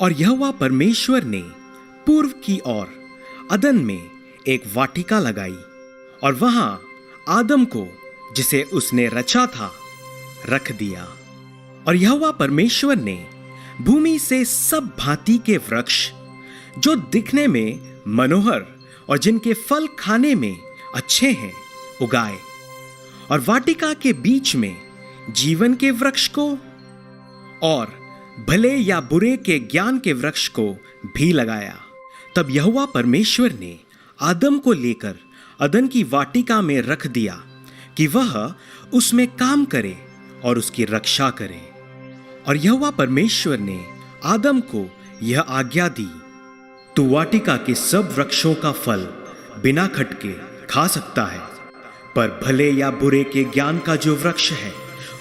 और यहोवा परमेश्वर ने पूर्व की ओर अदन में एक वाटिका लगाई और वहां आदम को, जिसे उसने रचा था, रख दिया। और यहोवा परमेश्वर ने भूमि से सब भांति के वृक्ष जो दिखने में मनोहर और जिनके फल खाने में अच्छे हैं उगाए, और वाटिका के बीच में जीवन के वृक्ष को और भले या बुरे के ज्ञान के वृक्ष को भी लगाया। तब यहोवा परमेश्वर ने आदम को लेकर अदन की वाटिका में रख दिया कि वह उसमें काम करे और उसकी रक्षा करे। और यहोवा परमेश्वर ने आदम को यह आज्ञा दी, तू वाटिका के सब वृक्षों का फल बिना खटके खा सकता है, पर भले या बुरे के ज्ञान का जो वृक्ष है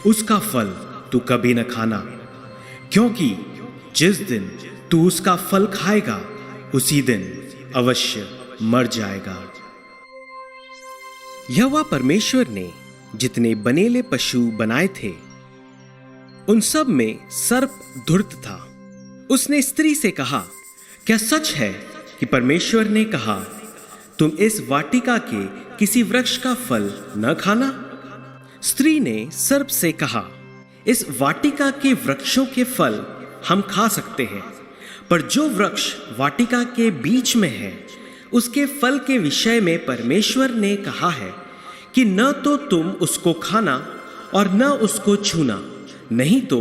उसका फल तू कभी न खाना, क्योंकि जिस दिन तू उसका फल खाएगा उसी दिन अवश्य मर जाएगा। यहोवा परमेश्वर ने जितने बनेले पशु बनाए थे उन सब में सर्प धूर्त था। उसने स्त्री से कहा, क्या सच है कि परमेश्वर ने कहा तुम इस वाटिका के किसी वृक्ष का फल न खाना? स्त्री ने सर्प से कहा, इस वाटिका के वृक्षों के फल हम खा सकते हैं, पर जो वृक्ष वाटिका के बीच में है उसके फल के विषय में परमेश्वर ने कहा है कि न तो तुम उसको खाना और न उसको छूना, नहीं तो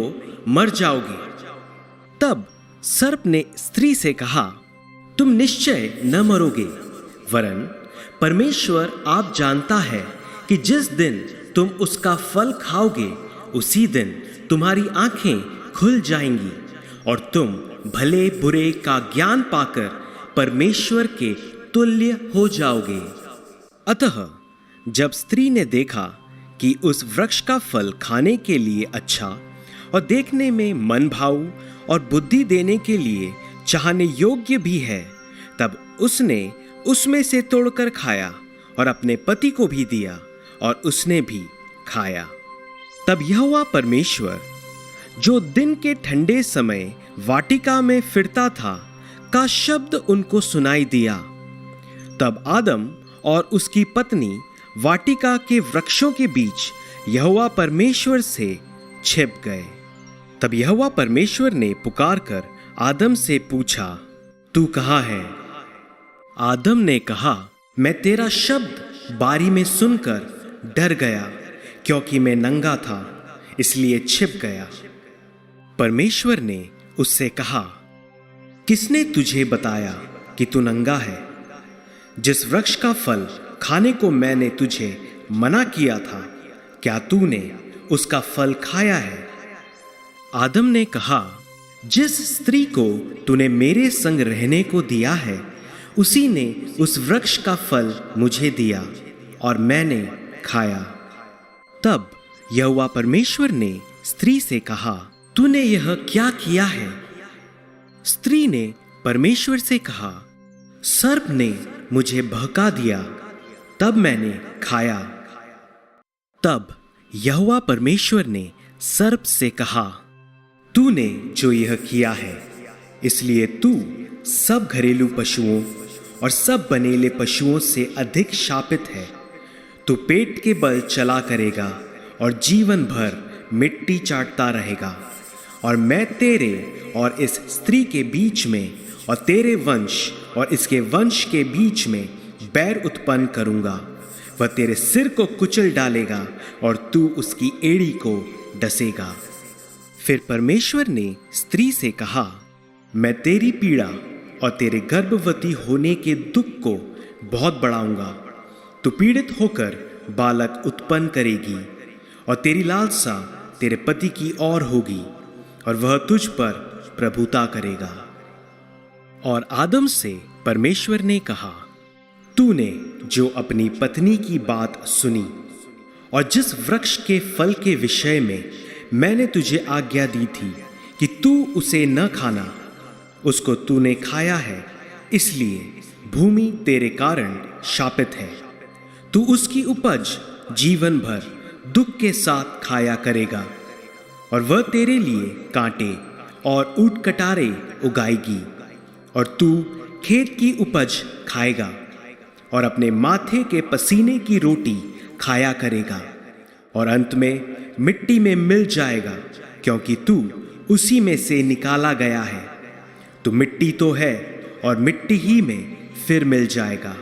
मर जाओगे। तब सर्प ने स्त्री से कहा, तुम निश्चय न मरोगे, वरन परमेश्वर आप जानता है कि जिस दिन तुम उसका फल खाओगे उसी दिन तुम्हारी आंखें खुल जाएंगी और तुम भले बुरे का ज्ञान पाकर परमेश्वर के तुल्य हो जाओगे। अतः जब स्त्री ने देखा कि उस वृक्ष का फल खाने के लिए अच्छा और देखने में मन भाऊ और बुद्धि देने के लिए चाहने योग्य भी है, तब उसने उसमें से तोड़कर खाया और अपने पति को भी दिया और उसने भी खाया। तब यहोवा परमेश्वर, जो दिन के ठंडे समय वाटिका में फिरता था, का शब्द उनको सुनाई दिया। तब आदम और उसकी पत्नी वाटिका के वृक्षों के बीच यहोवा परमेश्वर से छिप गए। तब यहोवा परमेश्वर ने पुकारकर आदम से पूछा, तू कहाँ है? आदम ने कहा, मैं तेरा शब्द बारी में सुनकर डर गया, क्योंकि मैं नंगा था इसलिए छिप गया। परमेश्वर ने उससे कहा, किसने तुझे बताया कि तू नंगा है? जिस वृक्ष का फल खाने को मैंने तुझे मना किया था, क्या तूने उसका फल खाया है? आदम ने कहा, जिस स्त्री को तूने मेरे संग रहने को दिया है उसी ने उस वृक्ष का फल मुझे दिया और मैंने खाया। तब यहोवा परमेश्वर ने स्त्री से कहा, तूने यह क्या किया है? स्त्री ने परमेश्वर से कहा, सर्प ने मुझे बहका दिया, तब मैंने खाया। तब यहोवा परमेश्वर ने सर्प से कहा, तूने जो यह किया है इसलिए तू सब घरेलू पशुओं और सब बनेले पशुओं से अधिक शापित है। तू पेट के बल चला करेगा और जीवन भर मिट्टी चाटता रहेगा। और मैं तेरे और इस स्त्री के बीच में और तेरे वंश और इसके वंश के बीच में बैर उत्पन्न करूंगा। वह तेरे सिर को कुचल डालेगा और तू उसकी एड़ी को डसेगा। फिर परमेश्वर ने स्त्री से कहा, मैं तेरी पीड़ा और तेरे गर्भवती होने के दुख को बहुत बढ़ाऊंगा। तू पीड़ित होकर बालक उत्पन्न करेगी और तेरी लालसा तेरे पति की ओर होगी और वह तुझ पर प्रभुता करेगा। और आदम से परमेश्वर ने कहा, तूने जो अपनी पत्नी की बात सुनी और जिस वृक्ष के फल के विषय में मैंने तुझे आज्ञा दी थी कि तू उसे न खाना, उसको तूने खाया है, इसलिए भूमि तेरे कारण शापित है। तू उसकी उपज जीवन भर दुख के साथ खाया करेगा और वह तेरे लिए कांटे और ऊंट कटारे उगाएगी, और तू खेत की उपज खाएगा और अपने माथे के पसीने की रोटी खाया करेगा, और अंत में मिट्टी में मिल जाएगा, क्योंकि तू उसी में से निकाला गया है। तू मिट्टी तो है और मिट्टी ही में फिर मिल जाएगा।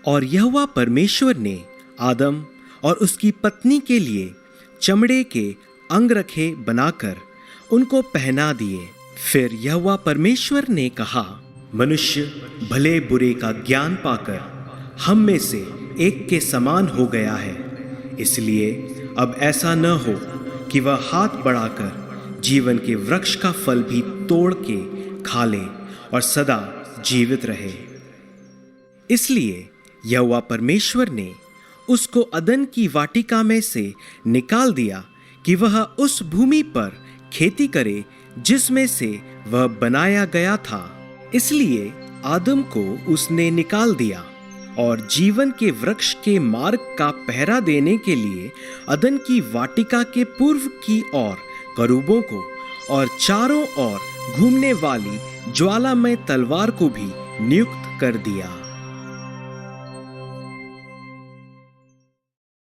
और यहोवा परमेश्वर ने आदम और उसकी पत्नी के लिए चमड़े के अंगरखे बनाकर उनको पहना दिए। फिर यहोवा परमेश्वर ने कहा, मनुष्य भले बुरे का ज्ञान पाकर हम में से एक के समान हो गया है, इसलिए अब ऐसा न हो कि वह हाथ बढ़ाकर जीवन के वृक्ष का फल भी तोड़ के खा ले और सदा जीवित रहे। इसलिए यहोवा परमेश्वर ने उसको अदन की वाटिका में से निकाल दिया कि वह उस भूमि पर खेती करे जिसमें से वह बनाया गया था। इसलिए आदम को उसने निकाल दिया और जीवन के वृक्ष के मार्ग का पहरा देने के लिए अदन की वाटिका के पूर्व की ओर करूबों को और चारों ओर घूमने वाली ज्वालामय तलवार को भी नियुक्त कर दिया।